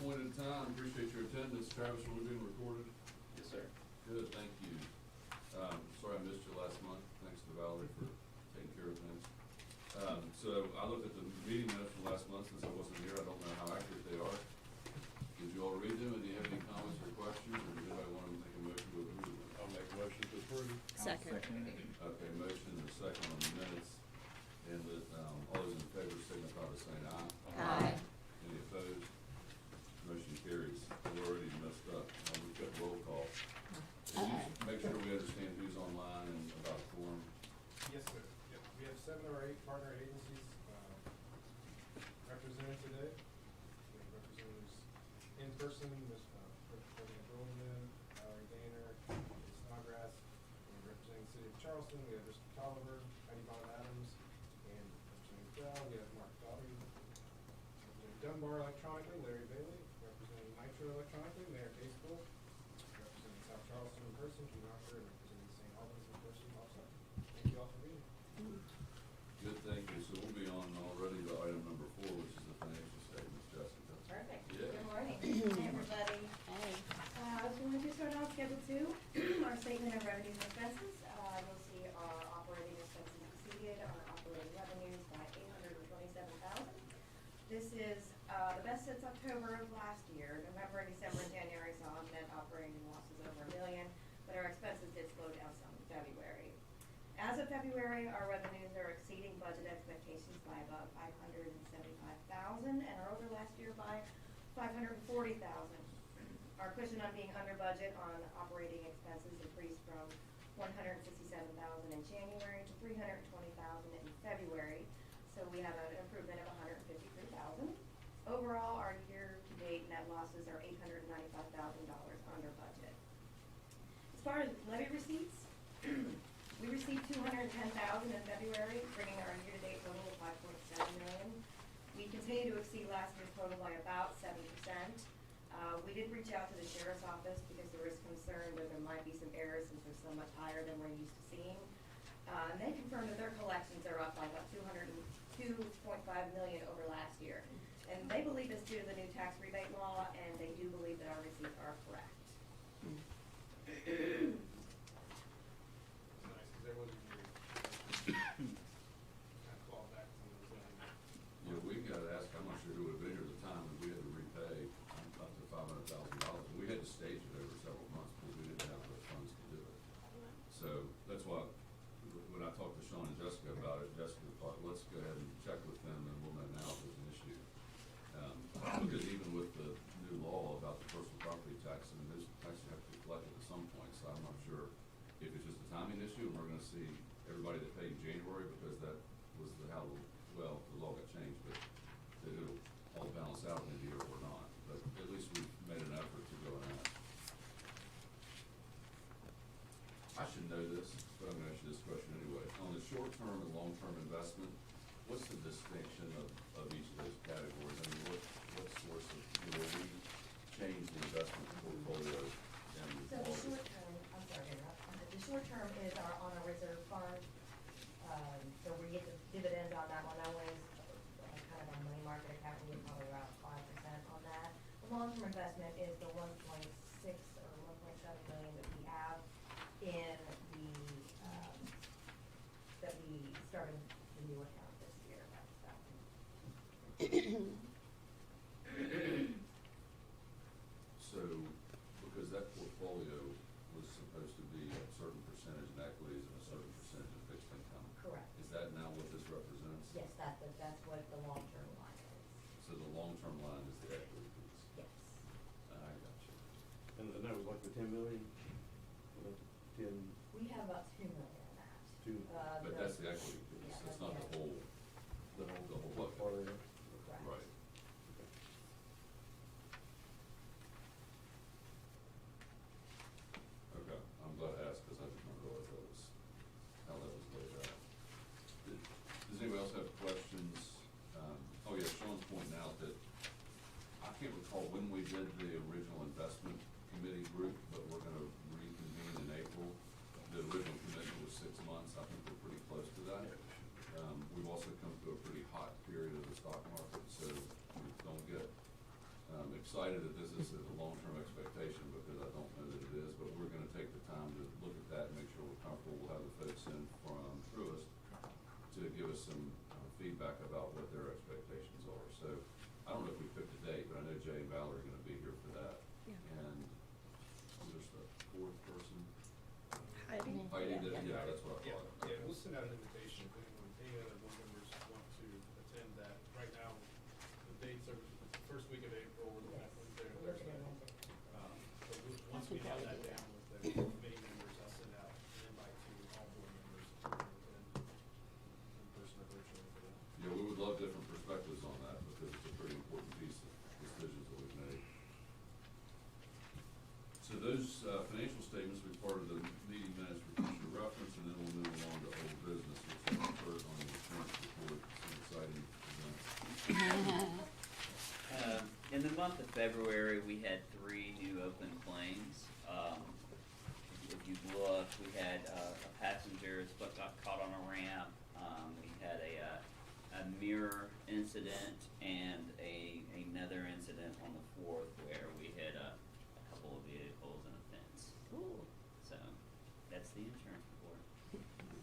appointed time. Appreciate your attendance. Travis, are we being recorded? Yes, sir. Good, thank you. Sorry I missed you last month. Thanks to Valerie for taking care of things. So I looked at the meeting minutes from last month since I wasn't here. I don't know how accurate they are. Did you all read them, and do you have any comments or questions, or does anybody want to make a motion to approve them? I'll make a motion to approve. Second. Okay, motion and a second on the minutes. And with, all those in favor signify by saying aye. Aye. Any opposed? Motion carries. We're already messed up. We've got roll call. Can you make sure we understand who's online and about the forum? Yes, sir. Yep. We have 7 or 8 partner agencies represented today. We have representatives in person, Ms. President Roland, Valerie Gaynor, Ms. Snodgrass, and representing the city of Charleston, we have Mr. Tolliver, Heidi Von Adams, and representing Bell, we have Mark Daugherty, representing Dunbar electronically, Larry Bailey, representing Nitro electronically, Mayor Casebolt, representing South Charleston in person, Gene Arthur, and representing St. Albans in person, Bob Sutton. Thank you all for being here. Good, thank you. So we'll be on already to item number 4, which is the financial statements. Jessica? Perfect. Yeah. Good morning. Hey, everybody. Hey. So we're going to start off Schedule 2, our statement of revenues and expenses. You'll see our operating expenses exceeded our operating revenues by $827,000. This is the best since October of last year. November, December, and January saw net operating losses over $1 million, but our expenses did slow down some in February. As of February, our revenues are exceeding budget expectations by about $575,000 and are over last year by $540,000. Our cushion on being under budget on operating expenses increased from $167,000 in January to $320,000 in February. So we have an improvement of $153,000. Overall, our year-to-date net losses are $895,000 under budget. As far as levy receipts, we received $210,000 in February, bringing our year-to-date total to $5.7 million. We continue to exceed last year's total by about 7%. We did reach out to the sheriff's office because there is concern that there might be some errors since they're so much higher than we're used to seeing. And they confirmed that their collections are up by about $202.5 million over last year. And they believe it's due to the new tax rebate law, and they do believe that our receipts are correct. It's nice, because there wasn't kind of claw back some of those Yeah, we got to ask, I'm not sure who would have been here at the time, but we had to repay up to $500,000. And we had to stage it over several months because we didn't have the funds to do it. So that's why when I talked to Sean and Jessica about it, Jessica thought, let's go ahead and check with them and we'll know now if there's an issue. Because even with the new law about the personal property tax, I mean, those taxes have to be collected at some point, so I'm not sure if it's just a timing issue and we're gonna see everybody that paid in January because that was how, well, the law got changed, but it'll all balance out in the year or not. But at least we've made an effort to go and ask. I should know this, but I'm gonna ask you this question anyway. On the short-term and long-term investment, what's the distinction of each of those categories? I mean, what source of, will we change the investment portfolio and So the short term, I'm sorry to interrupt. The short term is on a reserve fund. So we get the dividends on that one. That one is kind of a money market account. We get probably around 5% on that. The long-term investment is the 1.6 or 1.7 million that we have in the, that we started the new account this year. That's that one. So, because that portfolio was supposed to be a certain percentage in equities and a certain percentage in fixed income. Correct. Is that now what this represents? Yes, that's what the long-term line is. So the long-term line is the equity piece? Yes. I got you. And that was like the 10 million? Or the 10? We have about 2 million in that. But that's the equity piece, Yeah, that's that's not the the whole, The whole bucket. part of it? Correct. Right. Okay, I'm glad I asked, because I did not realize that was, how that was laid out. Does anybody else have questions? Oh yeah, Sean's pointing out that, I can't recall when we did the original investment committee group, but we're gonna reconvene in April. The original commitment was 6 months, I think we're pretty close to that. We've also come through a pretty hot period of the stock market, so we don't get excited that this is a long-term expectation because I don't know that it is, but we're gonna take the time to look at that and make sure we're comfortable. We'll have the folks in from Truist to give us some feedback about what their expectations are. So I don't know if we picked a date, but I know Jay and Valerie are gonna be here for that. Yeah. And there's the fourth person. Heidi? Heidi did, yeah, that's what I Yeah, thought. yeah, we'll send out an invitation if anyone, any other board members want to attend that. Right now, the dates are the first week of April, we're looking at Wednesday or Thursday. But once we have that down with the committee members, I'll send out an invite to all board members to attend in person or virtually for that. Yeah, we would love different perspectives on that because it's a pretty important piece of decisions that we've made. So those financial statements will be part of the meeting minutes for future reference, and then we'll move along to old business, which is the third on the insurance report, some exciting events. In the month of February, we had 3 new open claims. If you look, we had a passenger's foot got caught on a ramp. We had a mirror incident and another incident on the 4th where we hit a couple of vehicles and a fence. Ooh. So that's the insurance report.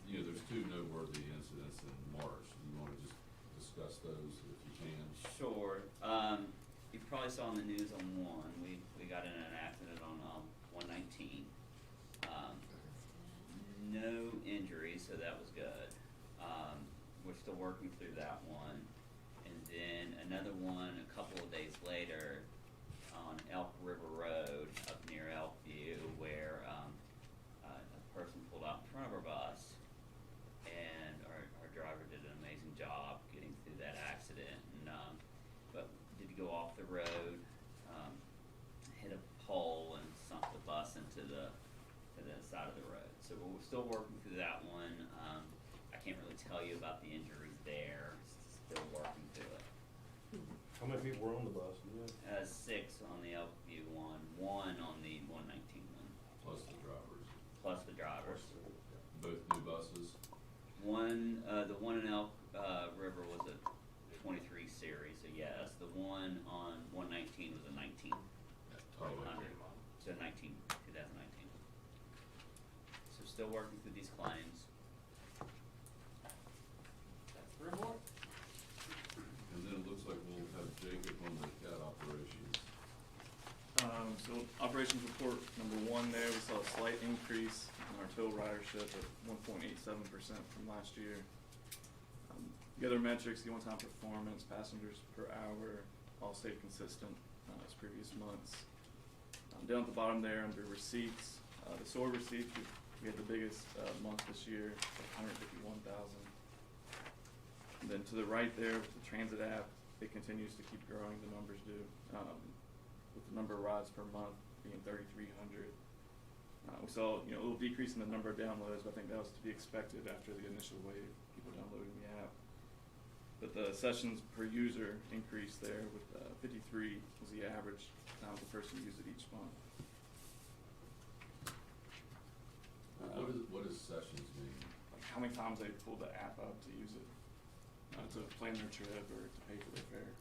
You know, there's 2 noteworthy incidents in March. Do you wanna just discuss those if you can? Sure. You probably saw in the news on one, we got in an accident on 119. No injuries, so that was good. We're still working through that one. And then another one a couple of days later on Elk River Road up near Elkview where a person pulled out in front of our bus and our driver did an amazing job getting through that accident and but did go off the road, hit a pole and sunk the bus into the side of the road. So we're still working through that one. I can't really tell you about the injuries there. Still working through it. How many people were on the bus? You know? 6 on the Elkview one, 1 on the 119 one, Plus the drivers. plus the drivers. Both new buses. The one in Elk River was a 23 series, so yes. The one on 119 was a 19. Totally. 2019. So still working through these claims. That's the report. And then it looks like we'll have Jacob on the CAT operations. So operations report number 1 there, we saw a slight increase in our total ridership at 1.87% from last year. The other metrics, the on-time performance, passengers per hour, all stayed consistent as previous months. Down at the bottom there under receipts, the SOAR receipts, we had the biggest month this year, 151,000. And then to the right there with the transit app, it continues to keep growing, the numbers do, with the number of rides per month being 3,300. We saw a little decrease in the number of downloads, but I think that was to be expected after the initial wave, people downloading the app. But the sessions per user increased there with 53 was the average time the person used it each month. What does sessions mean? Like how many times they pulled the app up to use it, to plan their trip or to pay for their fare.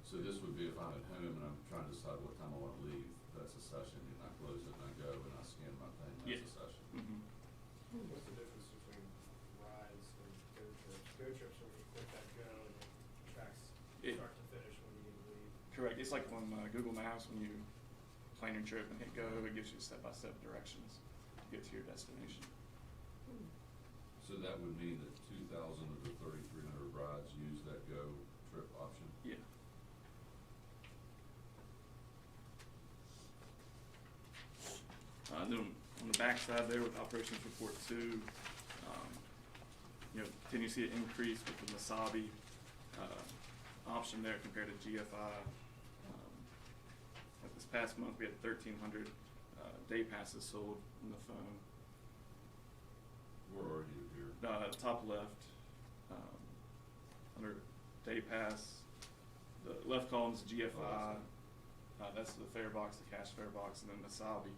So this would be if I'm at home and I'm trying to decide what time I wanna leave, that's a session, and I close it and I go and I scan my thing, that's a session. Mm-hmm. What's the difference between rides and go trips? Go trips are when you click that go and it tracks start to finish when you need to leave. Correct. It's like on Google Maps when you plan your trip and hit go, it gives you step-by-step directions to get to your destination. So that would mean that 2,000 of the 3,300 rides use that go trip option? Yeah. Then on the back side there with operations report 2, continue to see an increase with the Masabi option there compared to GFI. Like this past month we had 1,300 day passes sold on the phone. Where are you here? Top left, under day pass, the left column's GFI, that's the fare box, the cash fare box, and then Masabi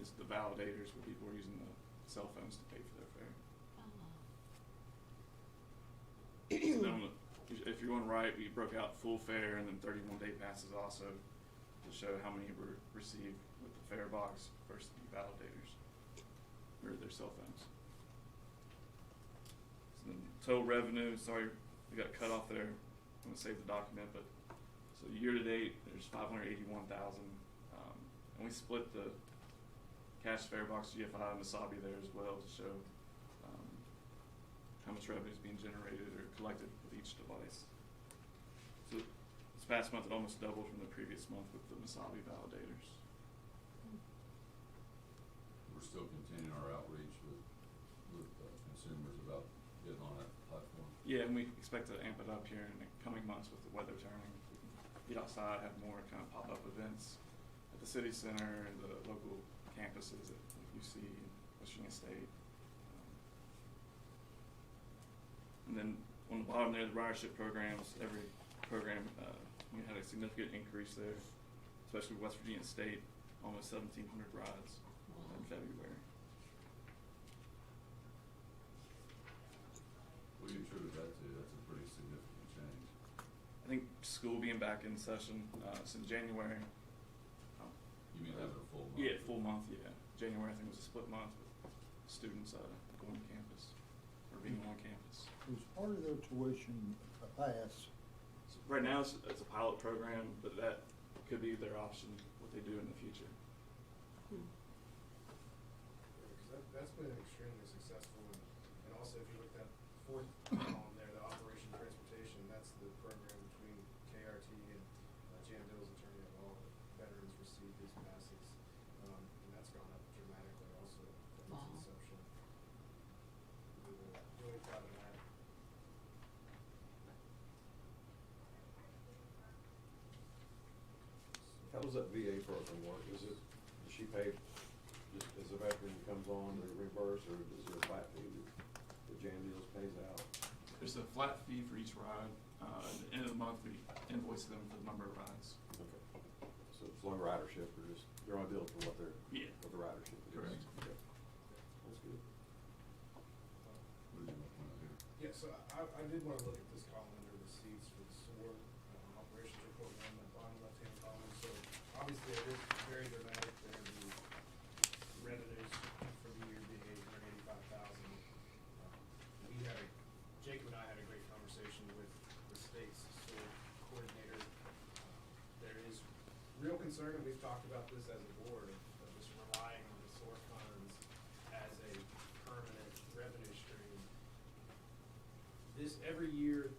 is the validators where people are using the cell phones to pay for their fare. So then if you're going right, we broke out full fare and then 31 day passes also to show how many were received with the fare box versus the validators, or their cell phones. So then total revenue, sorry, we got cut off there. I'm gonna save the document, but so year to date, there's 581,000, and we split the cash fare box, GFI, and Wasabi there as well to show how much revenue is being generated or collected with each device. So this past month, it almost doubled from the previous month with the Wasabi validators. We're still continuing our outreach with consumers about getting on that platform. Yeah, and we expect to amp it up here in the coming months with the weather turning. We can get outside, have more kind of pop-up events at the city center, the local campuses at UC, Michigan State. And then on the bottom there, the ridership programs, every program, we had a significant increase there, especially West Virginia State, almost 1,700 rides in February. What do you attribute that to? That's a pretty significant change. I think school being back in session since January. You mean having a full month? Yeah, full month, yeah. January, I think, was a split month with students going to campus or being on campus. Was part of their tuition a pass? So right now, it's a pilot program, but that could be their option, what they do in the future. Because that's been extremely successful, and also if you look at the fourth column there, the Operation Transportation, that's the program between KRT and Jan Dill's attorney at law. Veterans receive these passes, and that's gone up dramatically also from its inception. We're really proud of that. How does that VA program work? Does she pay, just as a veteran comes on, they reimburse, or is there a flat fee that Jan Deals pays out? There's a flat fee for each ride. At the end of the month, we invoice them for the number of rides. Okay. So it's low ridership, or just, they're on billed for what the ridership is? Correct. Okay. That's good. What do you want to point out here? Yeah, so I did want to look at this column under receipts for the SOAR, operations report one, the bottom left-hand column. So obviously it is very dramatic there, the revenues for the year being $885,000. Jacob and I had a great conversation with the state's SOAR coordinator. There is real concern, and we've talked about this as a board, of just relying on the SOAR funds as a permanent revenue stream. This, every year,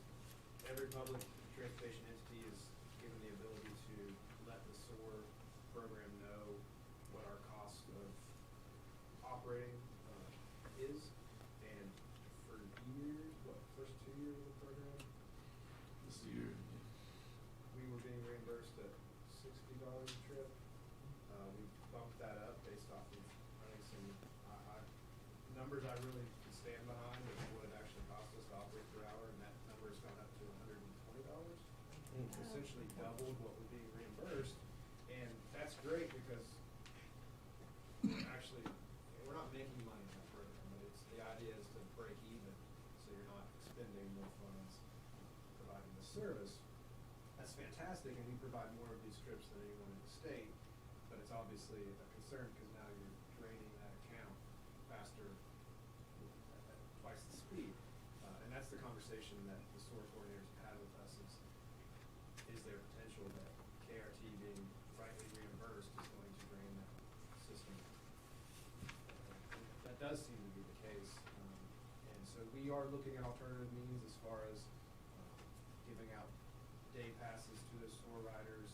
every public transportation entity is given the ability to let the SOAR program know what our cost of operating is. And for years, first 2 years of the program, This year, we were being reimbursed at $60 a trip. We bumped that up based off of running some numbers I really can stand behind of what it actually cost us to operate per hour, and that number has gone up to $120. Essentially doubled what we're being reimbursed, and that's great because we're not making money in that program, but the idea is to break even, so you're not expending more funds providing the service. That's fantastic, and we provide more of these trips than anyone in the state, but it's obviously a concern because now you're draining that account faster at twice the speed. And that's the conversation that the SOAR coordinators have had with us is there potential that KRT being rightly reimbursed is going to drain that system? And that does seem to be the case. And so we are looking at alternative means as far as giving out day passes to the SOAR riders,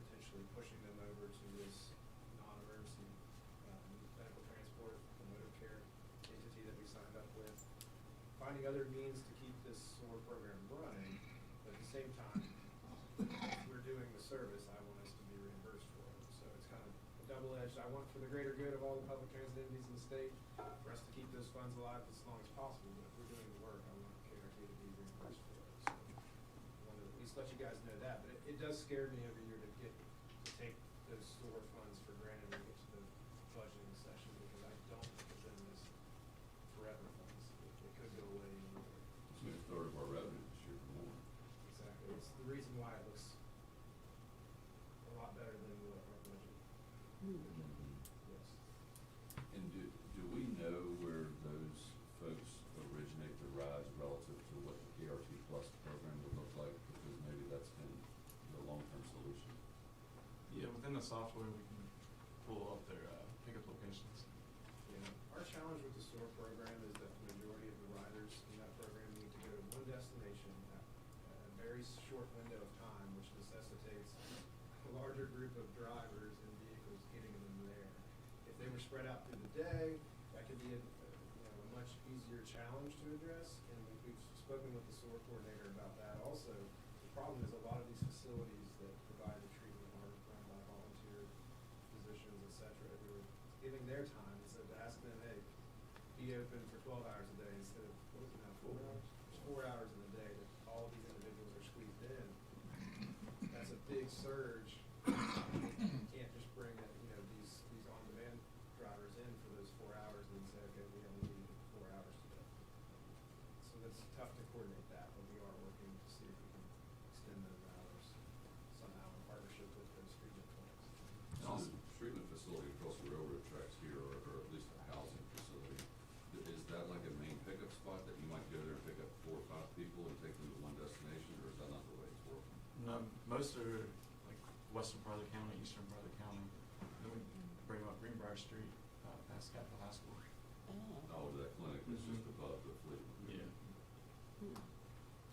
potentially pushing them over to this non-emergency medical transport, the motor care entity that we signed up with. Finding other means to keep this SOAR program running, but at the same time, if we're doing the service, I want us to be reimbursed for it. So it's kind of a double-edged. I want for the greater good of all the public transit entities in the state, for us to keep those funds alive as long as possible. But if we're doing the work, I want KRT to be reimbursed for it. So I wanted to at least let you guys know that. But it does scare me every year to take those SOAR funds for granted when we get to the budgeting session, because I don't think of them as forever funds. It could go away anywhere. It's been a third of our revenue this year or more. Exactly. It's the reason why it looks a lot better software, we can pull up their pickup locations. Yeah, our challenge with the SOAR program is that the majority of the riders in that program need to go to one destination at a very short window of time, which necessitates a larger group of drivers and vehicles getting them there. If they were spread out through the day, that could be a much easier challenge to address, and we've spoken with the SOAR coordinator about that also. The problem is a lot of these facilities that provide the treatment are run by volunteer physicians, et cetera, who are giving their time instead of asking them, hey, be open for 12 hours a day instead of, what is it now, 4 hours? There's 4 hours in the day that all of these individuals are squeezed in. That's a big surge. You can't just bring these on-demand drivers in for those 4 hours and then say, okay, we only need 4 hours today. So that's tough to coordinate that, but we are working to see if we can extend those hours somehow in partnership with those treatment clinics. So the treatment facility across the railroad tracks here, or at least a housing facility, is that like a main pickup spot that you might go there and pick up 4 or 5 people and take them to one destination, or is that not the way it's working? No, most are like western part of the county, eastern part of the county. Then we bring them up Greenbrier Street, past Capitol High School. Oh, that clinic is just Mhm. above the fleet. Yeah.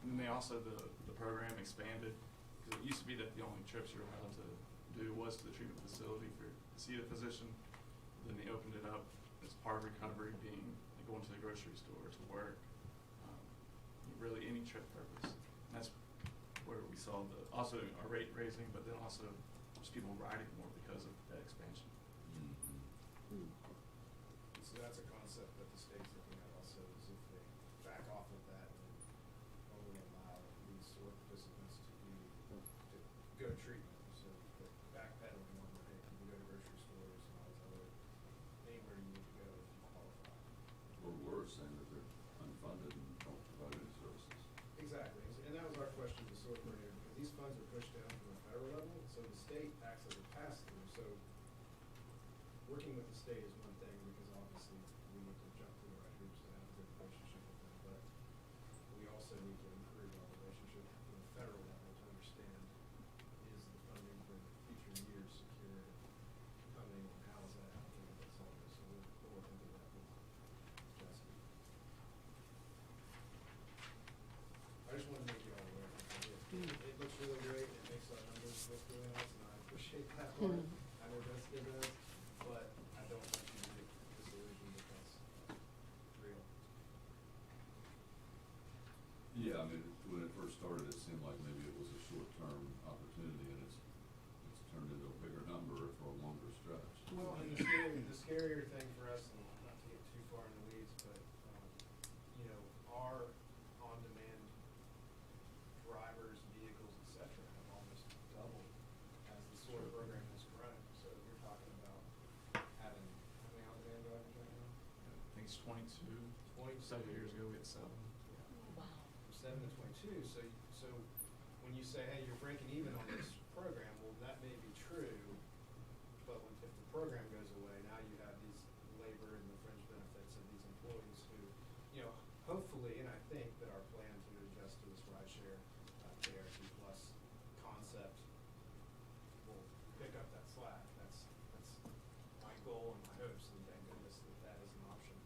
And then they also, the program expanded, because it used to be that the only trips you were allowed to do was to the treatment facility to see the physician. Then they opened it up as part of recovery, being like going to the grocery store, to work, really any trip purpose. And that's where we saw also our rate raising, but then also just people riding more because of that expansion. Mm-hmm. So that's a concept that the state's looking at also, is if they back off of that and only allow these SOAR participants to go treatment. So the backpedaling on the, hey, you can go to grocery stores and all these other, anywhere you need to go if you qualify. Or worse, saying that they're unfunded and don't provide any services. Exactly, and that was our question to SOAR coordinator, because these funds are pushed down from the federal level, so the state acts as a pass-through. So working with the state is one thing, because obviously we need to jump through the right hoops to have a good relationship with them, but we also need to improve our relationship from the federal level to understand, is the funding for future years secure, coming, and how is that allocated, that's all this, so we'll look into that with Jesse. I just wanted to make you all aware. It looks really great, it makes our numbers look really nice, and I appreciate that part. I know Jessica does, but I don't want you to get disillusioned if that's real. Yeah, I mean, when it first started, it seemed like maybe it was a short-term opportunity, and it's turned into a bigger number for a longer stretch. Well, and the scarier thing for us, and not to get too far in the weeds, but, our on-demand drivers, vehicles, et cetera, have almost doubled as the SOAR Sure. program has grown. So you're talking about having, how many on-demand drivers right now? I think it's 22. 22. Several years ago, we had 7. Wow. From 7 to 22, so when you say, hey, you're breaking even on this program, well, that may be true, but if the program goes away, now you have these labor and the fringe benefits of these employees who, hopefully, and I think that our plan to adjust to this rideshare, KRT plus concept will pick up that slack. That's my goal and my hopes, and thank goodness that is an option,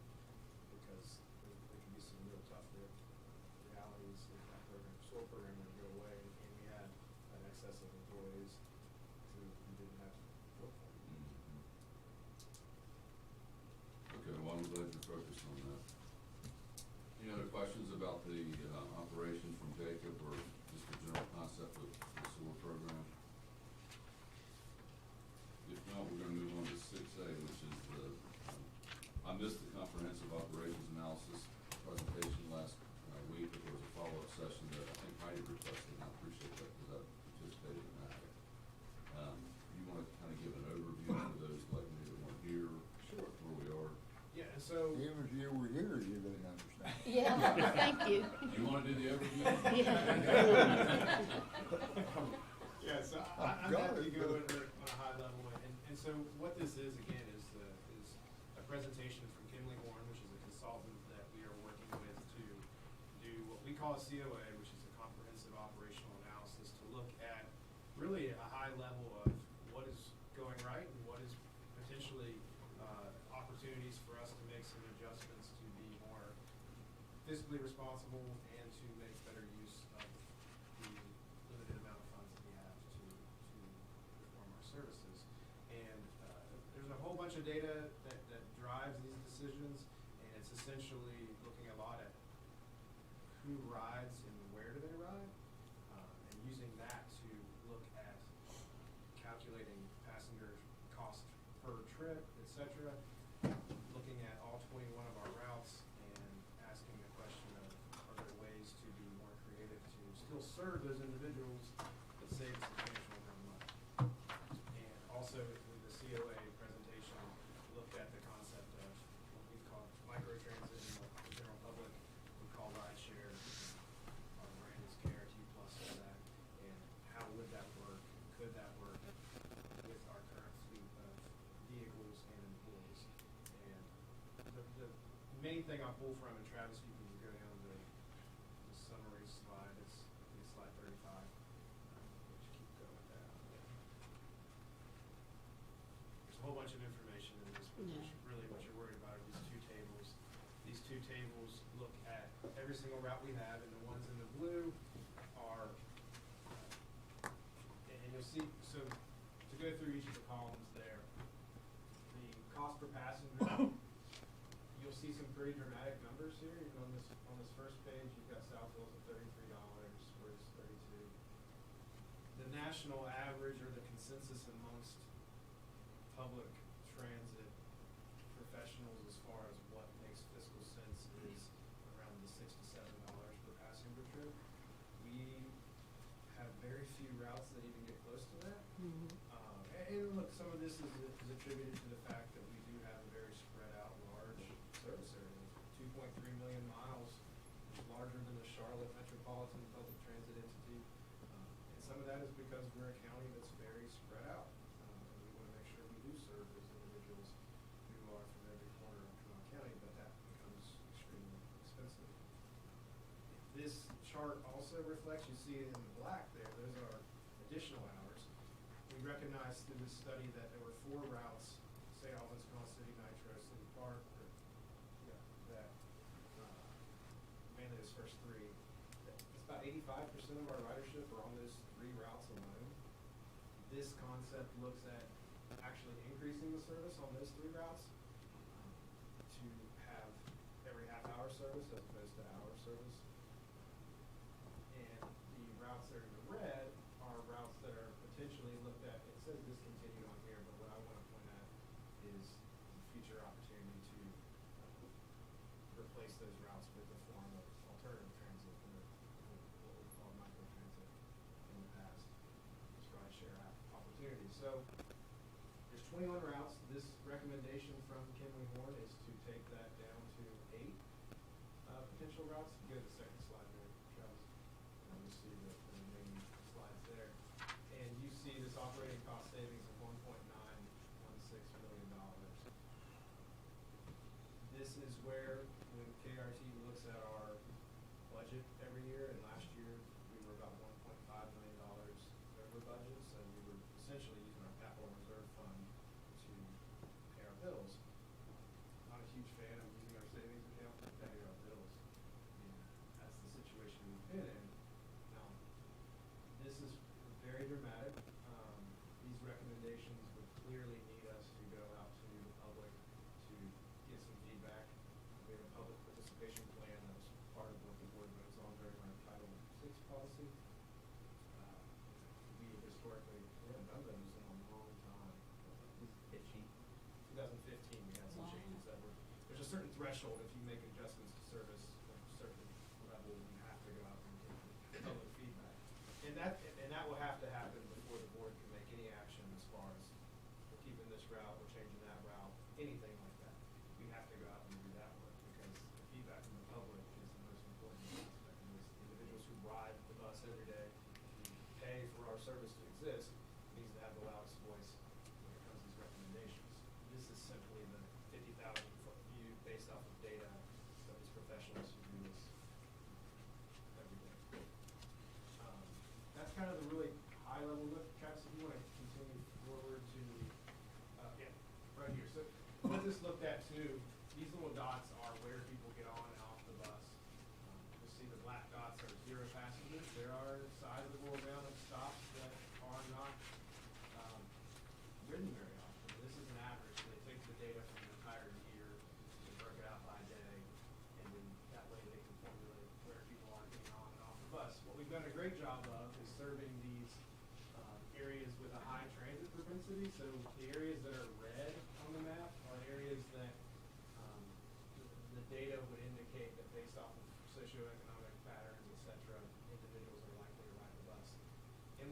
because there can be some real tough realities if that SOAR program were to go away, and we had an excess of employees who didn't have to work for them. Mm-hmm. Okay, well, I'm glad you're focused on that. Any other questions about the operation from Jacob, or just the general concept of the SOAR program? If not, we're gonna move on to 6A, which is I missed the comprehensive operations analysis presentation last week, but there was a follow-up session that I think Heidi requested, and I appreciate that, because I participated in that. You wanna kinda give an overview for those like me that weren't here? Sure. Where we are? Yeah, and so. Even if you were here, you didn't understand. Yeah, thank you. You wanna do the overview? Yeah, so I'm happy to go over it on a high level, and so what this is, again, is a presentation from Kimley Horn, which is a consultant that we are working with to do what we call a COA, which is a comprehensive operational analysis, to look at really a high level of what is going fiscally responsible and to make better use of the limited amount of funds that we have to perform our services. And there's a whole bunch of data that drives these decisions, and it's essentially looking a lot at who rides and where do they ride, and using that to look at calculating passenger cost per trip, et cetera, looking at all 21 of our routes and asking the question of, are there ways to be more creative to still serve those individuals but save a substantial amount of money? And also, the COA presentation looked at the concept of what we call microtransit and what the general public would call rideshare. Our brand is KRT plus for that. And how would that work? Could that work with our current fleet of vehicles and employees? And the main thing I pull from, and Travis, you can go down the summary slide, it's slide 35, which keep going down. There's a whole bunch of information in this, but really what you're worried about are these two tables. These two tables look at every single route we have, and the ones in the blue are, and you'll see, so to go through each of the columns there, the cost per passenger, you'll see some pretty dramatic numbers here. Even on this first page, you've got Southwell's at $33, where's 32. The national average, or the consensus amongst public transit professionals as far as what makes fiscal sense, is around the $6 to $7 per passenger trip. We have very few routes that even get close to that. And look, some of this is attributed to the fact that we do have a very spread out large service area. 2.3 million miles, which is larger than the Charlotte Metropolitan Public Transit Entity. And some of that is because we're a county that's very spread out. And we want to make sure we do serve those individuals who are from every corner of Kanawha County, but that becomes extremely expensive. This chart also reflects, you see it in the black there, those are additional hours. We recognized through this study that there were 4 routes, St. Albans, Kanawha City, Nitro, City Park, that mainly those first 3. It's about 85% of our ridership are on those 3 routes alone. This concept looks at actually increasing the service on those 3 routes to have every half-hour service as opposed to hour service. And the routes that are in the red are routes that are potentially looked at. It says discontinued on here, but what I want to point at is the future opportunity to replace those routes with a form of alternative transit, or what we call microtransit in the past, this rideshare opportunity. So there's 21 routes. This recommendation from Kenley Horn is to take that down to 8 potential routes. You go to the second slide there, Travis. You see the remaining slides there. And you see this operating cost savings of $1.916 million. This is where, when KRT looks at our budget every year, and last year we were about $1.5 million over budget, so we were essentially using our capital reserve fund to pay our bills. Not a huge fan of using our savings account to pay our bills. And that's the situation we've been in. Now, this is very dramatic. These recommendations would clearly need us to go out to the public to get some feedback. We have a public participation plan that was part of what the board votes on during our Title VI policy. We historically haven't done those in a long time. 2015, we had some changes that were, there's a certain threshold if you make adjustments to service at a certain level, you have to go out and get public feedback. And that will have to happen before the board can make any action as far as we're keeping this route, we're changing that route, anything like that. We have to go out and do that work, because the feedback from the public is the most important aspect of this. Individuals who ride the bus every day, who pay for our service to exist, needs to have the loudest voice when it comes to these recommendations. This is simply the 50,000-foot view based off of data of these professionals who do this every day. That's kind of the really high-level look. Travis, if you want to continue forward to, yeah, right here. So what this looked at too, these little dots are where people get on and off the bus. 0 passengers. There are a sizable amount of stops that are not ridden very often. This is an average. They take the data from the entire year, they broke it out by day, and then that way they can formulate where people are getting on and off the bus. What we've done a great job of is serving these areas with a high transit propensity. So the areas that are red on the map are areas that the data would indicate that based off of socioeconomic patterns, et cetera, individuals are likely to ride the bus. And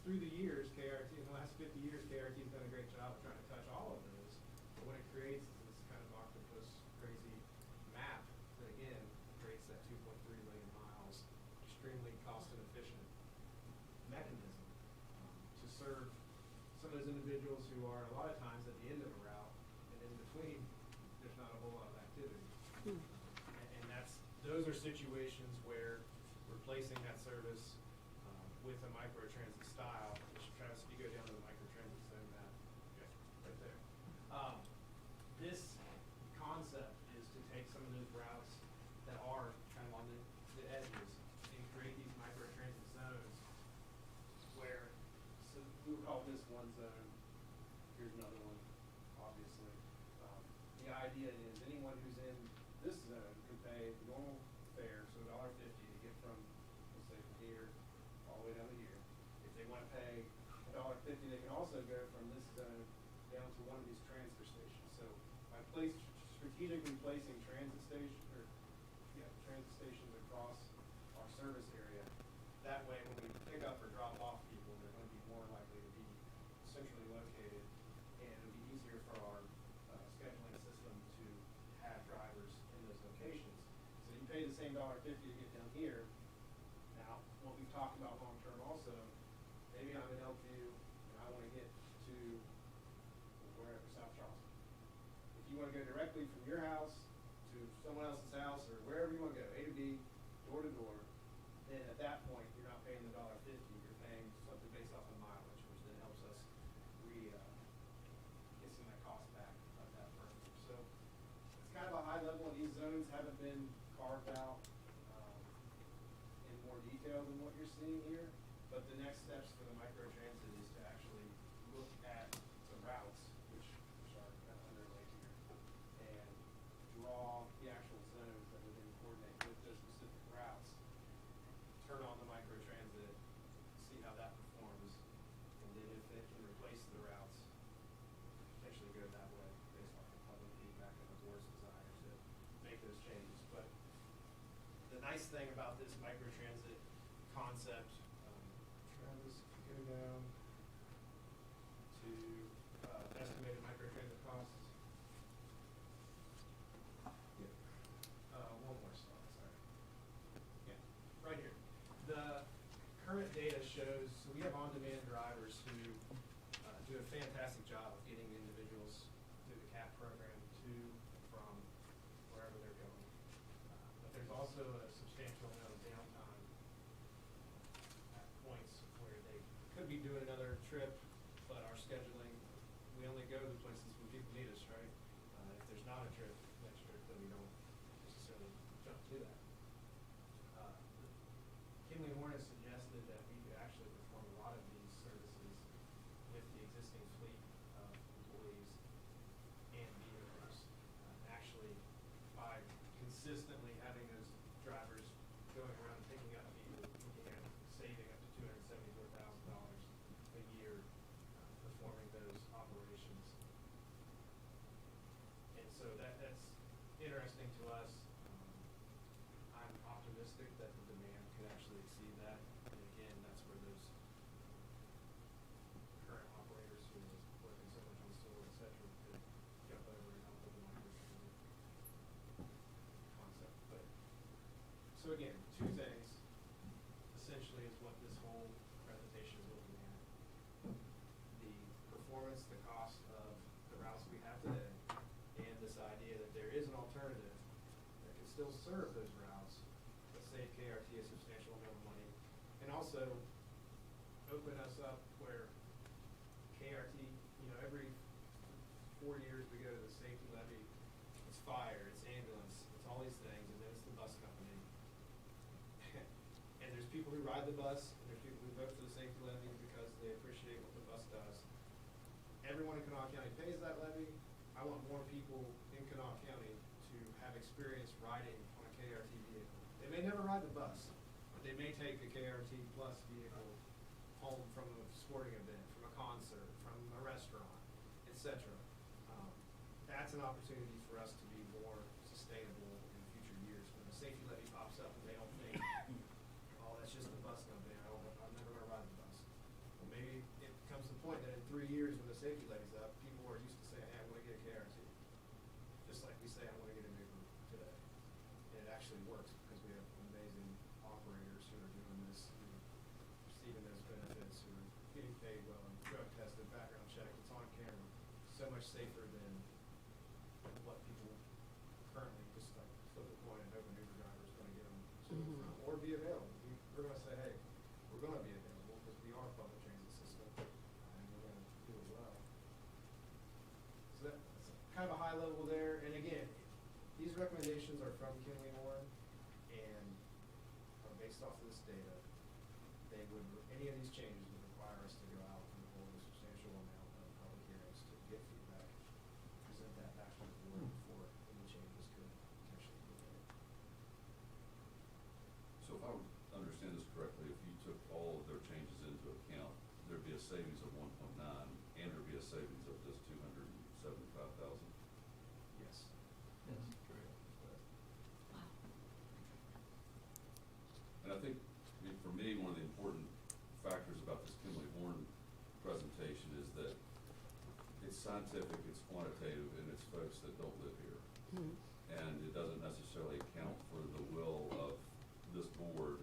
through the years, KRT, in the last 50 years, KRT has done a great job of trying to touch all of those. But what it creates is this kind of octopus crazy map that, again, creates that 2.3 million miles, extremely cost and efficient mechanism to serve some of those individuals who are a lot of times at the end of a route, and in between, there's not a whole lot of activity. And those are situations where replacing that service with a microtransit style, which Travis, if you go down to the microtransit zone map, yeah, right there. This concept is to take some of those routes that are kind of on the edges and create these microtransit zones where, so we would call this one zone. Here's another one, obviously. The idea is anyone who's in this zone can pay the normal fare, so $1.50 to get from, let's say, from here all the way down to here. If they want to pay $1.50, they can also go from this zone down to one of these transfer stations. So by strategically placing transit stations across our service area, that way when we pick up or drop off people, they're going to be more likely to be centrally located, and it'll be easier for our scheduling system to have drivers in those locations. So you pay the same $1.50 to get down here. Now, what we've talked about long term also, maybe I'm in Elkview and I want to get to wherever, South Charleston. If you want to go directly from your house to someone else's house or wherever you want to go, A to B, door to door, then at that point you're not paying the $1.50, you're paying something based off of mileage, which then helps us get some of that cost back of that furniture. So it's kind of a high level, and these zones haven't been carved out in more detail than what you're seeing here. But the next steps for the microtransit is to actually look at the routes, which are kind of underlaid here, and draw the actual zones that would then coordinate with those specific routes. Turn on the microtransit, see how that performs, and then if it can replace the routes, potentially go that way based off the public feedback and the board's desire to make those changes. But the nice thing about this microtransit concept, Travis, go down to estimated microtransit costs. One more slide, sorry. Yeah, right here. The current data shows, so we have on-demand drivers who do a fantastic job of getting individuals through the CAP program to and from wherever they're going. But there's also a substantial amount of downtime at points where they could be doing another trip, but our scheduling, we only go to the places when people need us, right? If there's not a trip, next trip, then we don't necessarily jump to that. Kinley Horn has suggested that we could actually perform a lot of these services with the existing fleet of employees and vehicles. Actually, by consistently having those drivers going around and picking up people, looking at saving up to $274,000 a year performing those operations. And so that's interesting to us. I'm optimistic that the demand could actually exceed that. And again, that's where those current operators who are working so much on steel, et cetera, could jump over and help with the microtransit concept. But so again, two things essentially is what this whole presentation is looking at. The performance, the cost of the routes we have today, and this idea that there is an alternative that can still serve those routes, but save KRT a substantial amount of money, and also open us up where KRT, every 4 years we go to the safety levy, it's fire, it's ambulance, it's all these things, and then it's the bus company. And people who ride the bus, and there's people who vote for the safety levy because they appreciate what the bus does. Everyone in Kanawha County pays that levy. I want more people in Kanawha County to have experience riding on a KRT vehicle. They may never ride the bus, but they may take a KRT plus vehicle home from a sporting event, from a concert, from a restaurant, etc. That's an opportunity for us to be more sustainable in future years. When the safety levy pops up and they don't think, oh, that's just the bus company, I'm never gonna ride the bus. Well, maybe it comes to the point that in 3 years when the safety levy's up, people are used to saying, hey, I'm gonna get a KRT. Just like we say, I'm gonna get a new group today. And it actually works because we have amazing operators who are doing this, who are receiving those benefits, who are getting paid well, and drug tested, background check, it's on camera. So much safer than what people currently just like flip a coin and hope an Uber driver is gonna get them to and from, or be available. We're gonna say, hey, we're gonna be available because we are a public transit system, and we're gonna do it well. So that's kind of a high level there, and again, these recommendations are from Kinley Warren, and are based off of this data. Any of these changes would require us to go out and hold a substantial amount of public hearings to get feedback, present that back to the board before any changes could potentially be made. So if I understand this correctly, if you took all of their changes into account, there'd be a savings of 1.9, and there'd be a savings of just 275,000. Yes. And I think, I mean, for me, one of the important factors about this Kinley Horn presentation is that it's scientific, it's quantitative, and it's folks that don't live here. And it doesn't necessarily account for the will of this board,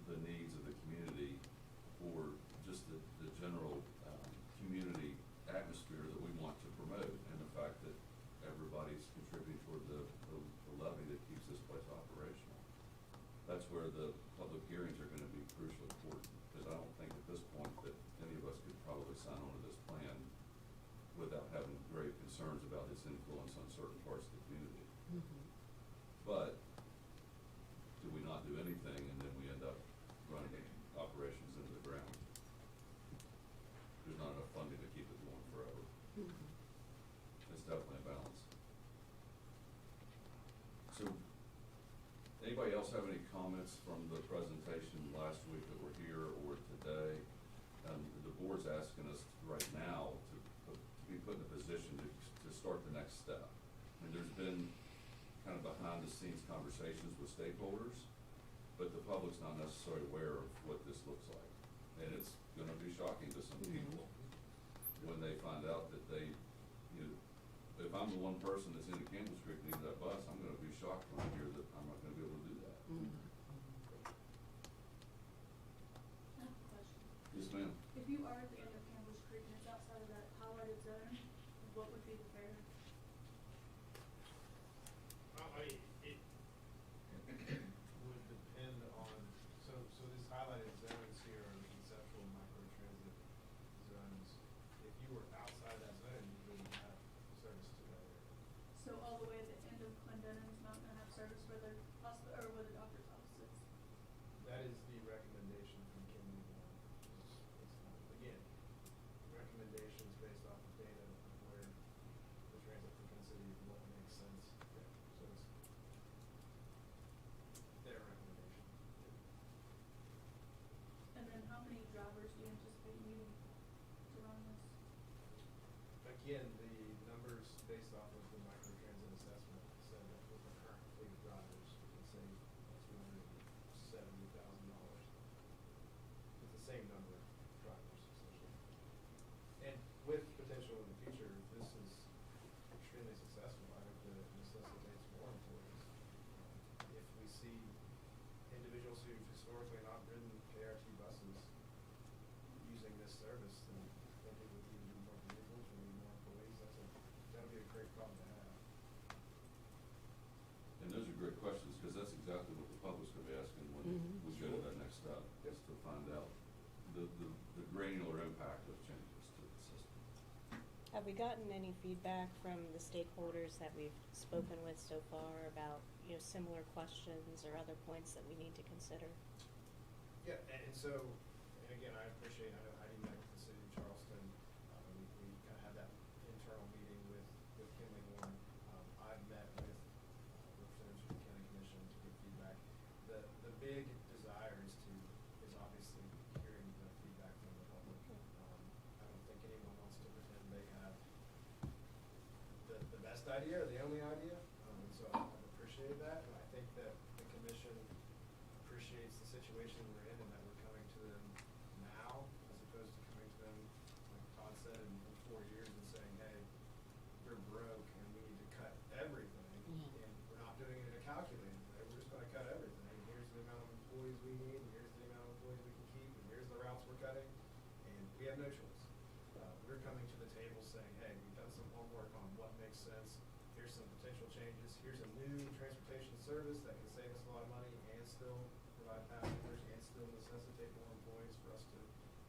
the needs of the community, or just the general community atmosphere that we want to promote, and the fact that everybody's contributing toward the levy that keeps this place operational. That's where the public hearings are gonna be crucially important, because I don't think at this point that any of us could probably sign on to this plan without having grave concerns about its influence on certain parts of the community. But do we not do anything and then we end up running operations into the ground? There's not enough funding to keep it going forever. It's definitely a balance. So, anybody else have any comments from the presentation last week that were here or today? The board's asking us right now to be put in a position to start the next step. I mean, there's been kind of behind the scenes conversations with stakeholders, but the public's not necessarily aware of what this looks like. And it's gonna be shocking to some people when they find out that they, you know, if I'm the one person that's in the Campbell Street needing that bus, I'm gonna be shocked when I hear that I'm not gonna be able to do that. I have a question. Yes, ma'am. If you are at the end of Campbell Creek and it's outside of that highlighted zone, what would be the fare? It would depend on, so these highlighted zones here are the conceptual microtransit zones. If you were outside that zone, you wouldn't have service to that area. So all the way at the end of Clendenin is not gonna have service where the hospital, or where the doctor's office is? That is the recommendation from Kinley Warren. It's not, again, recommendations based off of data of where the transit propensity and what makes sense. So it's their recommendation. And then how many drivers do you anticipate needing to run this? Again, the numbers based off of the microtransit assessment said that with the current fleet of drivers, we can save $270,000. It's the same number of drivers, essentially. And with potential in the future, if this is extremely successful, I hope that it necessitates more employees. If we see individuals who've historically not ridden KRT buses using this service, then I think it would need more vehicles, we need more employees. That'll be a great problem to have. And those are great questions, because that's exactly what the public's gonna be asking when we go to that next step, is to find out the granular impact of changes to the system. Have we gotten any feedback from the stakeholders that we've spoken with so far about, you know, similar questions or other points that we need to consider? Yeah, and so, and again, I appreciate, I know Heidi met with the city of Charleston, we kind of had that internal meeting with Kinley Warren. I've met with representatives from the county commission to get feedback. The big desire is obviously hearing the feedback from the public. I don't think anyone wants to pretend they have the best idea or the only idea, and so I appreciate that, and I think that the commission appreciates the situation we're in and that we're coming to them now as opposed to coming to them, like Todd said, in 4 years and saying, hey, you're broke and we need to cut everything. Yeah. And we're not doing it in a calculated way, we're just gonna cut everything. And here's the amount of employees we need, and here's the amount of employees we can keep, and here's the routes we're cutting, and we have no choice. We're coming to the table saying, hey, we've done some homework on what makes sense, here's some potential changes, here's a new transportation service that can save us a lot of money and still provide passengers and still necessitate more employees for us to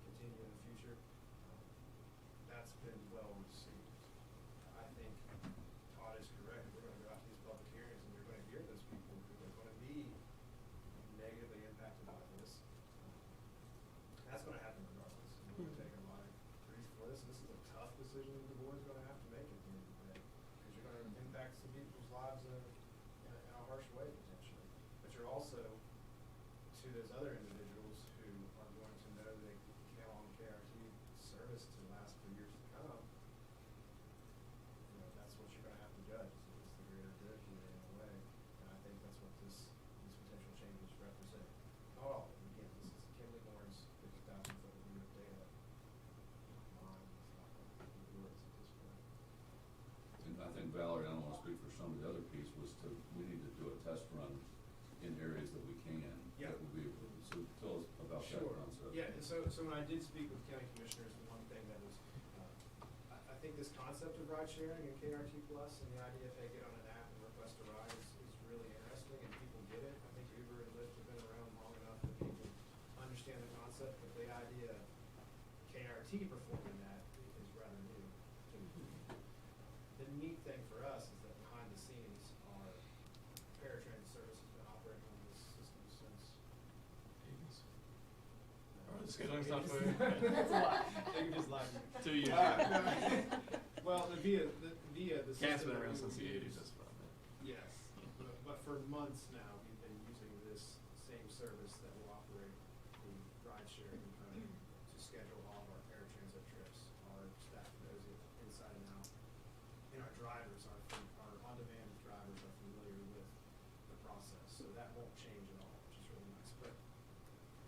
continue in the future. That's been well received. I think Todd is correct. We're gonna go out to these public hearings and you're gonna hear those people who are gonna be negatively impacted by this. That's gonna happen regardless. And we're gonna take a lot of grief for this. This is a tough decision that the board's gonna have to make at the end of the day. Because you're gonna impact some people's lives in a harsh way potentially. But you're also, to those other individuals who are going to know they can count on KRT service to last for years to come, that's what you're gonna have to judge. It's the greater good here in a way. And I think that's what these potential changes represent. Not all of them. Again, this is Kinley Warren's 50,000 foot view of data. Mine, it's not going to be yours at this point. And I think Valerie, I don't wanna speak for some of the other piece, was we need to do a test run in areas that we can. Yeah. That would be, so tell us about that Sure. concept. Yeah, and so when I did speak with county commissioners, the one thing that was, I think this concept of ride sharing and KRT Plus and the idea of, hey, get on an app and request a ride is really interesting and people get it. I think Uber and Lyft have been around long enough that people understand the concept, but the idea of KRT performing that is rather new to me. The neat thing for us is that behind the scenes, our paratransit service has been operating on this system since Or the scheduling software? That's a lot. They can just lie to you. 2 years. Well, the via the Cat's system been that around we since the use- eighties, that's what I meant. Yes, but for months now, we've been using this same service that will operate the ride sharing component to schedule all of our paratransit trips. Our staff knows it inside and out. And our drivers, our on-demand drivers are familiar with the process, so that won't change at all, which is really nice. But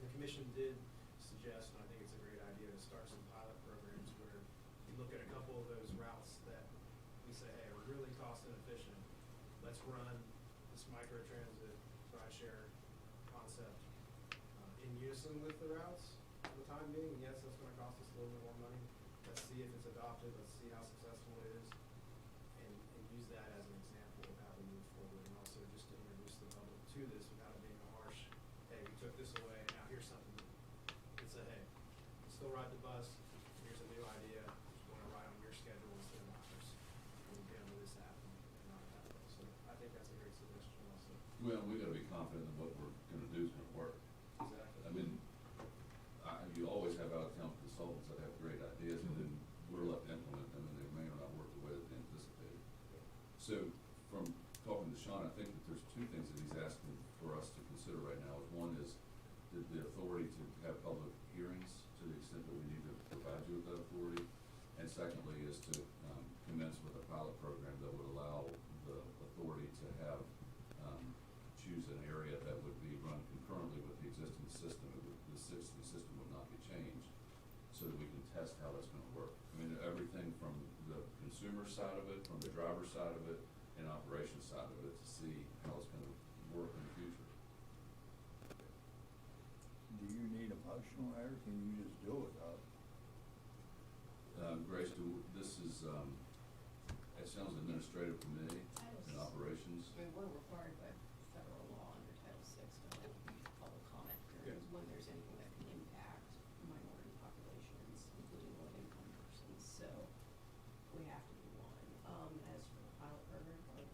the commission did suggest, and I think it's a great idea, to start some pilot programs where you look at a couple of those routes that we say, hey, we're really cost inefficient. Let's run this microtransit ride share concept in unison with the routes for the time being. Yes, that's gonna cost us a little bit more money. Let's see if it's adopted, let's see how successful it is, and use that as an example of how we move forward, and also just to introduce the public to this without it being a harsh, hey, we took this away, now here's something new. It's a, hey, still ride the bus, here's a new idea, you wanna ride on your schedule instead of ours. We'll get into this app and ride that way. So I think that's a great suggestion also. Well, we gotta be confident that what we're gonna do is gonna work. Exactly. I mean, you always have out-of-town consultants that have great ideas, and then we're left to implement them, and they may or not work the way that they anticipated. So, from talking to Sean, I think that there's two things that he's asking for us to consider right now. One is the authority to have public hearings to the extent that we need to provide you with that authority. And secondly is to commence with a pilot program that would allow the authority to have, choose an area that would be run concurrently with the existing system. The system would not be changed, so that we can test how that's gonna work. I mean, everything from the consumer side of it, from the driver side of it, and operations side of it, to see how it's gonna work in the future. Do you need a motion there, or can you just do it, Grace, this is, it sounds administrative to me, in operations. I mean, we're required by federal law under Title VI to hold public comment hearings when there's anything that can impact minority populations, including low-income persons, so we have to do one. As for the pilot program, like.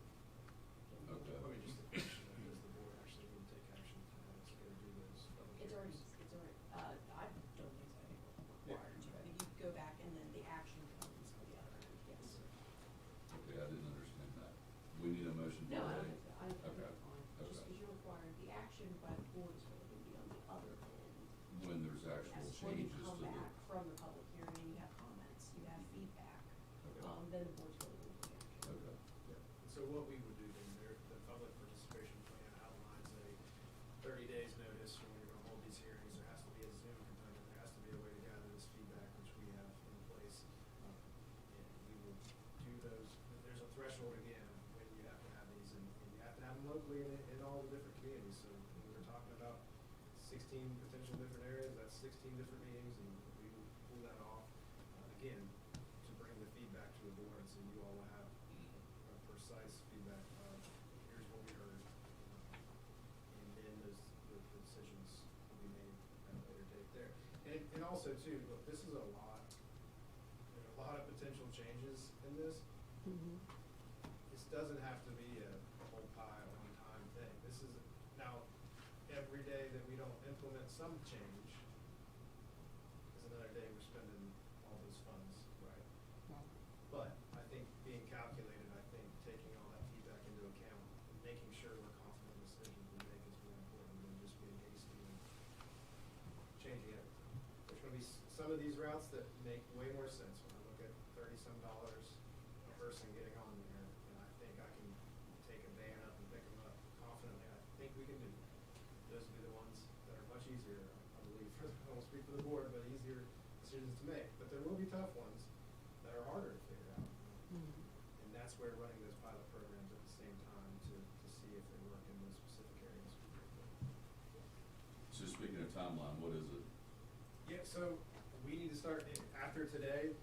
Okay. Let me just mention that, does the board actually need to take action to have us go do those public It's already, hearings? when you changes come to the. back from the public hearing, you have comments, you have feedback, Okay. then the board's really going to take action. Okay. Yeah, and so what we would do then, the public participation plan outlines a 30 days notice when you're gonna hold these hearings. There has to be a Zoom component, there has to be a way to gather this feedback, which we have in place. And we will do those, there's a threshold again, when you have to have these, and you have to have them locally in all the different communities. So when we're talking about 16 potential different areas, that's 16 different meetings, and we will pull that off, again, to bring the feedback to the board, so you all will have a precise feedback of, here's what we heard. And then the decisions will be made at a later date there. And also too, look, this is a lot, there are a lot of potential changes in this. This doesn't have to be a whole pie, one-time thing. This is, now, every day that we don't implement some change is another day we're spending all those funds, right? But I think being calculated, I think taking all that feedback into account and making sure we're confident in the decisions we make is more important than just being hasty and changing everything. There's gonna be some of these routes that make way more sense when I look at $30-some a person getting on there, and I think I can take a van up and pick them up confidently. I think we can do that. Those will be the ones that are much easier, I believe, I won't speak for the board, but easier decisions to make. But there will be tough ones that are harder to figure out. And that's where running those pilot programs at the same time to see if they work in those specific areas. So speaking of timeline, what is it? Yeah, so we need to start after today,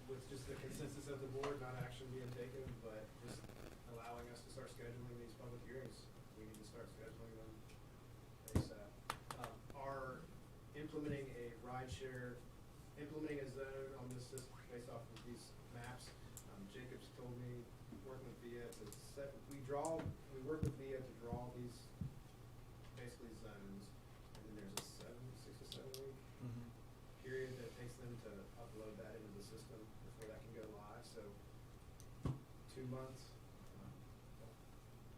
with just the consensus of the board, not action being taken, but just allowing us to start scheduling these public hearings. We need to start scheduling them ASAP. Are implementing a implementing a zone on this system based off of these maps. Jacob's told me, working with VIA to set, we work with VIA to draw these basically zones, and then there's a 6 to 7 week period that it takes them to upload that into the system before that can go live. So 2 months,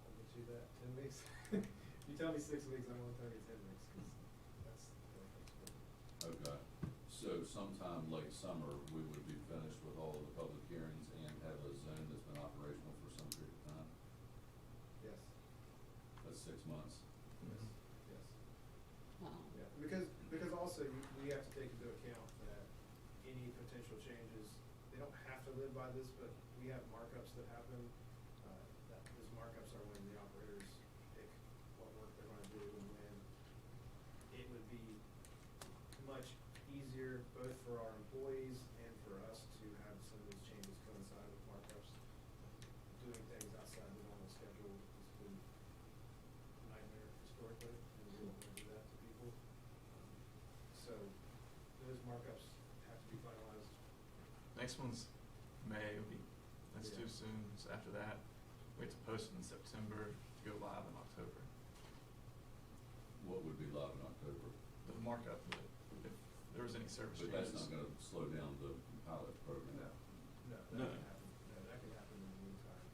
I'll get you that, 10 weeks. If you tell me 6 weeks, I won't tell you 10 weeks, because that's what it takes me. Okay, so sometime late summer, we would be finished with all of the public hearings and have a zone that's been operational for some period of time? Yes, That's 6 months. yes, yes. Wow. Yeah, because also we have to take into account that any potential changes, they don't have to live by this, but we have markups that happen. That those markups are when the operators pick what work they're gonna do, and when it would be much easier both for our employees and for us to have some of these changes coincide with markups. Doing things outside the normal schedule has been a nightmare historically, and we don't wanna do that to people. So those markups have to be finalized. Next one's May, that's Yeah. too soon, so after that, we have to post it in September to go live in October. What would be live in October? The markup, if there was any service But changes. that's not gonna slow down the pilot program. No, that No. can happen, that can happen in the meantime.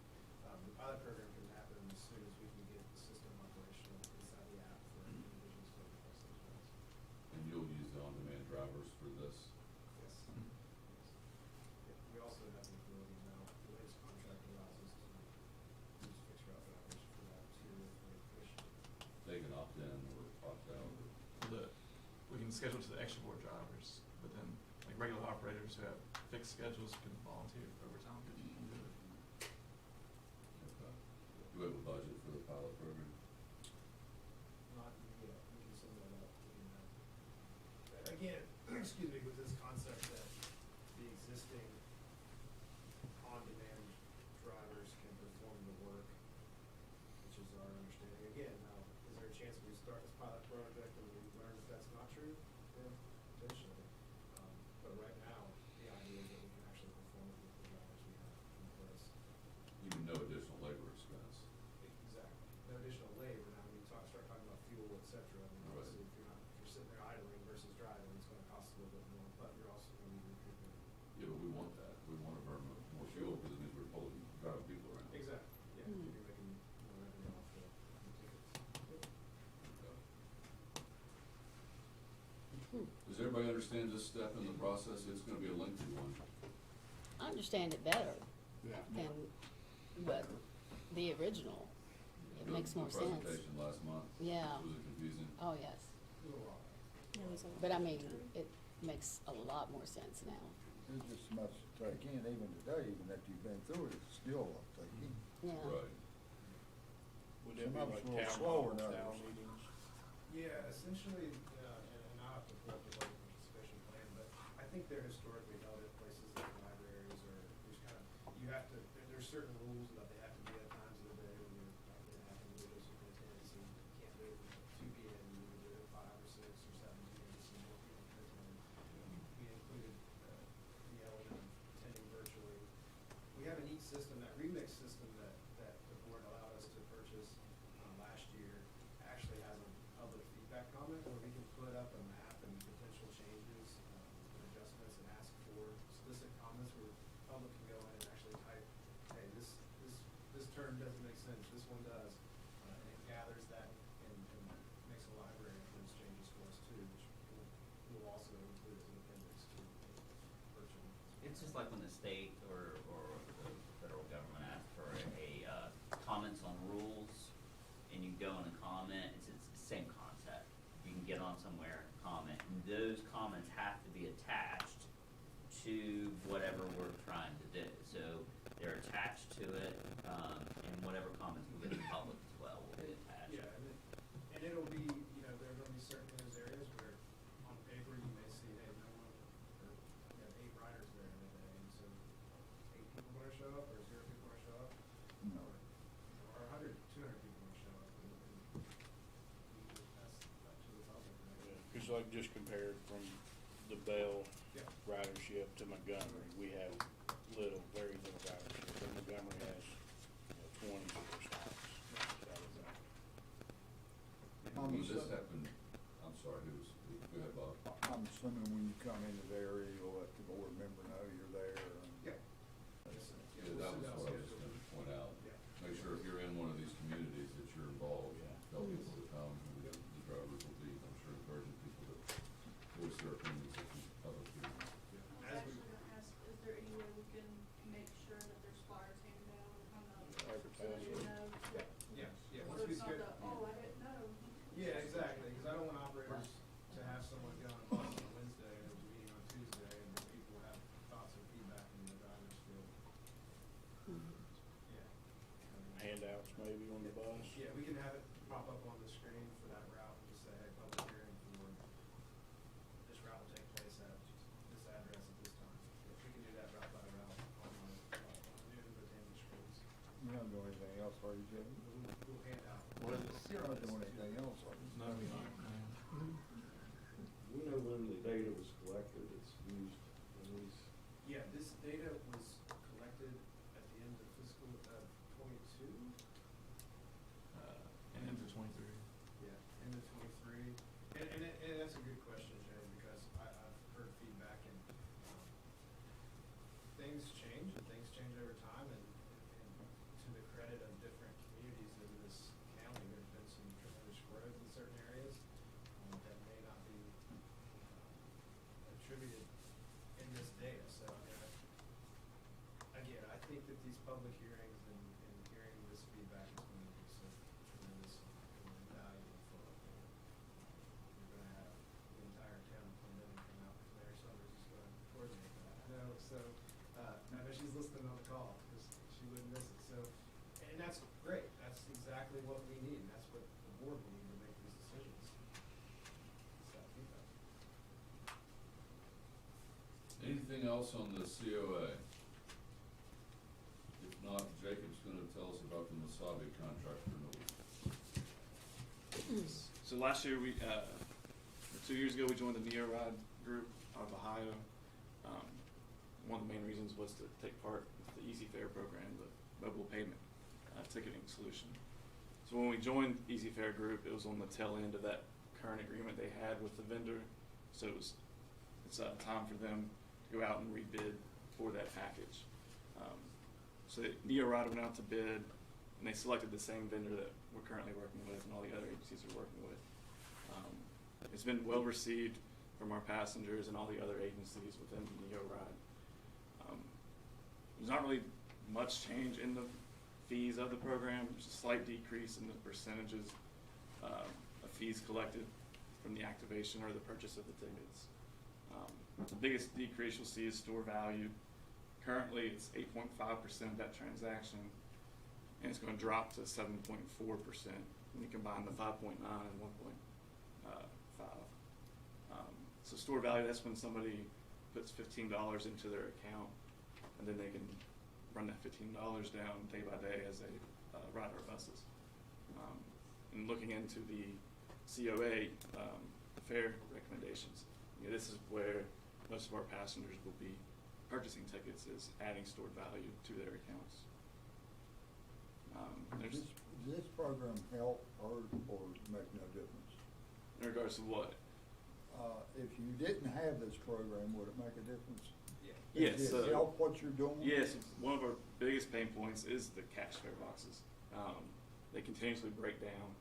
The pilot program can happen as soon as we can get the system operational inside the app for individuals to request those routes. And you'll use the on-demand drivers for this? Yes. Mhm. Yes. Yeah, we also have the ability now, the latest contract allows us to use fixed route drivers for that too, if we push. They can opt in or opt out or? We can schedule to the extra board drivers, but then like regular operators who have fixed schedules can volunteer overtime if you can do it. Okay. Do we have a budget for the pilot program? Not yet, we can send that out, again, excuse me, with this concept that the existing on-demand drivers can perform the work, which is our understanding. Again, now, is there a chance we start this pilot project and we learn that that's not true? Yeah, potentially. But right now, the idea is that we can actually perform it with the drivers we have in place. Even no additional labor expense? Exactly. No additional labor. Now, when you start talking about fuel, et cetera, I mean, Right. obviously, if you're sitting there idling versus driving, it's gonna cost a little bit more, but you're also gonna be recouping. Yeah, but we want that. We wanna burn more fuel because it means we're pulling, driving people around. Exactly, yeah, Mm. you're making more revenue off the tickets. Okay. everybody understands this step in the process? It's gonna be a lengthy one. I understand it better Yeah. than what the original. It makes more The sense. presentation last month. Yeah. Was it confusing? Oh, yes. A little while. It was a But I lot. mean, it makes a lot more sense now. There's just so much to take in, even today, even after you've been through it, it's still a lot to take in. Yeah. Right. Would Some that of be it's like a little town slower halls, than town others. meetings? Yeah, essentially, and I'll have to pull up the budget participation plan, but I think they're historically held at places like libraries or there's kind of, you have to, there's certain rules about they have to be at times of the day when you're not gonna have individuals who can attend, so you can't do it at 2 p.m., you can do it at 5 or 6 or 7 p.m., so more people can attend. We included the element of attending virtually. We have a neat system, that remix system that the board allowed us to purchase last year actually has a public feedback comment where we can put up a map and potential changes and adjustments and ask for explicit comments where the public can go in and actually type, hey, this term doesn't make sense, this one does. And it gathers that and makes a library of those changes for us too, which we'll also include as an appendix to the virtual. It's just like when the state or the federal government asks for comments on rules, and you go in and comment, it's the same concept. You can get on somewhere and comment, and those comments have to be attached to whatever we're trying to do. So they're attached to it, and whatever comments we get in public as well will be attached. Yeah, and it'll be, there are gonna be certain those areas where on paper you may see, hey, no one, or you have 8 riders there in a day, and so 8 people wanna show up, or 0 people wanna show up, No. or 100, 200 people wanna show up, and that's up to the public, Yeah, right? cause like just compared from the Bell Yeah. ridership to Montgomery, we have very little ridership, but Montgomery has, 24 stops. When this happened, I'm sorry, go ahead, Bob. I'm assuming when you come into the area, you'll let the board member know you're there. Yeah. Yeah, that was what I was gonna point out. Yeah. Make sure if you're in one of these communities that you're involved, Yeah. tell people to come, and the drivers will be, I'm sure, encouraging people to voice their opinions at these public hearings. I was actually gonna ask, is there any way we can make sure that there's flyers handed out or hung up? So that you Advertising. know. Yeah, So once we it's not schedule. the, oh, I didn't know. Yeah, exactly, because I don't want operators to have someone get on a bus on Wednesday and there's a meeting on Tuesday and the people have thoughts and feedback and the drivers feel, yeah. Handouts maybe on the bus. Yeah, we can have it pop up on the screen for that route and just say, hey, public hearing for this route will take place at this address at this time. If we can do that route by route on noon, but then the screens, You're not doing anything else, are you, Jay? we'll hand out. You're not doing anything else, are you? No, we're not. We know when the data was collected, it's used in these. Yeah, this data was collected at the end of fiscal '22. And into 23. Yeah, end of '23. And that's a good question, Jay, because I've heard feedback and things change and things change over time and to the credit of different communities in this county, there's been some tremendous growth in certain areas that may not be attributed in this data. So, I mean, again, I think that these public hearings and hearing this feedback is going to be so tremendous and valuable for, you're going to have the entire town of Clinton come out, Mary Summers is going to coordinate that. I know, so, I know she's listening on the call, because she wouldn't miss it, so, and that's great, that's exactly what we need, and that's what the board will need to make these decisions. It's that feedback. Anything else on the COA? If not, Jacob's gonna tell us about the Masabi contract renewal. So last year or 2 years ago, we joined the Neo Ride group out of Ohio. One of the main reasons was to take part with the Easy Fare program, the mobile payment ticketing solution. So when we joined Easy Fare group, it was on the tail end of that current agreement they had with the vendor. So it's time for them to go out and rebid for that package. So Neo Ride went out to bid, and they selected the same vendor that we're currently working with and all the other agencies are working with. It's been well received. from our passengers and all the other agencies within the Neo Ride. There's not really much change in the fees of the program. There's a slight decrease in the percentages of fees collected from the activation or the purchase of the tickets. The biggest decrease you'll see is store value. Currently, it's 8.5% of that transaction, and it's going to drop to 7.4% when you combine the 5.9 and 1.5. So store value, that's when somebody puts $15 into their account, and then they can run that $15 down day by day as they ride our buses. And looking into the COA fare recommendations, this is where most of our passengers will be purchasing tickets, is adding stored value to their accounts. Does this program help or make no difference? In regards to what? If you didn't have this program, would it make a difference? Yes. Does it help what you're doing? Yes, one of our biggest pain points is the cash fare boxes. They continuously break down.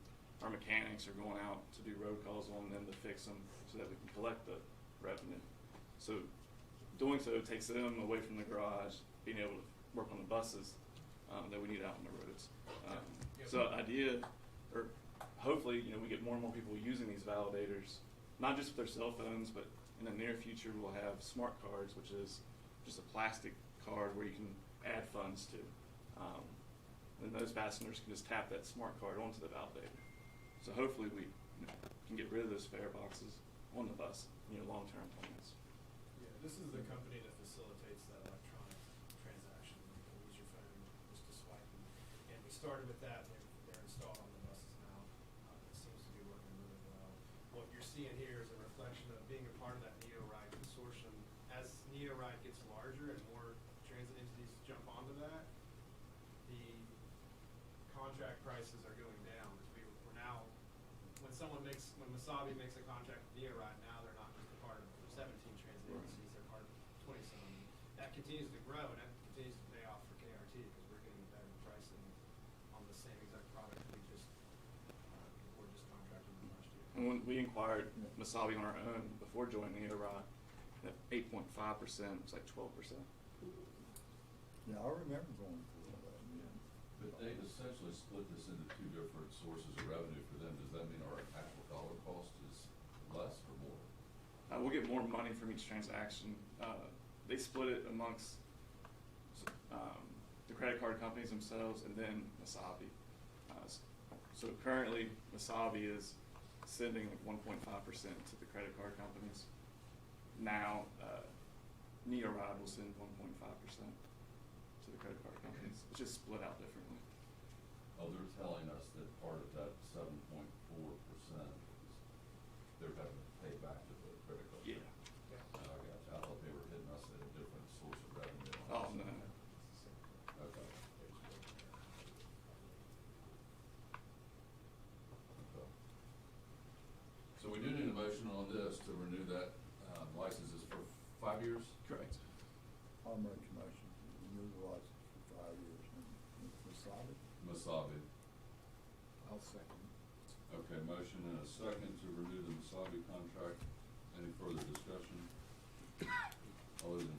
Our mechanics are going out to do road calls on them to fix them so that we can collect the revenue. So doing so takes them away from the garage, being able to work on the buses that we need out on the roads. So idea, or hopefully, we get more and more people using these validators, not just with their cell phones, but in the near future we'll have smart cards, which is just a plastic card where you can add funds to. And those passengers can just tap that smart card onto the validator. So hopefully we can get rid of those fare boxes on the bus, long-term plans. Yeah, this is the company that facilitates that electronic transaction. You can use your phone just to swipe. And we started with that, and they're installed on the buses now. It seems to be working really well. What you're seeing here is a reflection of being a part of that NeoRide consortium. As NeoRide gets larger and more transit entities jump onto that, the contract prices are going down. Because we're now, when Wasabi makes a contract with NeoRide, now they're not just a part of 17 transit agencies, they're part of 20-some. That continues to grow, and that continues to pay off for KRT because we're getting better pricing on the same exact product we're just contracting with last year. And when we inquired Wasabi on our own before joining NeoRide, that 8.5% was like 12%. Yeah, I remember going through all that, yeah. But they essentially split this into two different sources of revenue for them. Does that mean our actual dollar cost is less or more? We'll get more money from each transaction. They split it amongst the credit card companies themselves and then Wasabi. So currently, Wasabi is sending like 1.5% to the credit card companies. Now, NeoRide will send 1.5% to the credit card companies. It's just split out differently. Oh, they're telling us that part of that 7.4% they're having to pay back to the credit card. Yeah. I got you. I thought they were hitting us at a different source of revenue. Oh, no. Okay. Okay. So we do need a motion on this to renew that licenses for 5 years? Correct. I'll make a motion to renew the license for 5 years. Wasabi? Masabi. I'll second. Okay, motion and a second to renew the Masabi contract. Any further discussion? All those in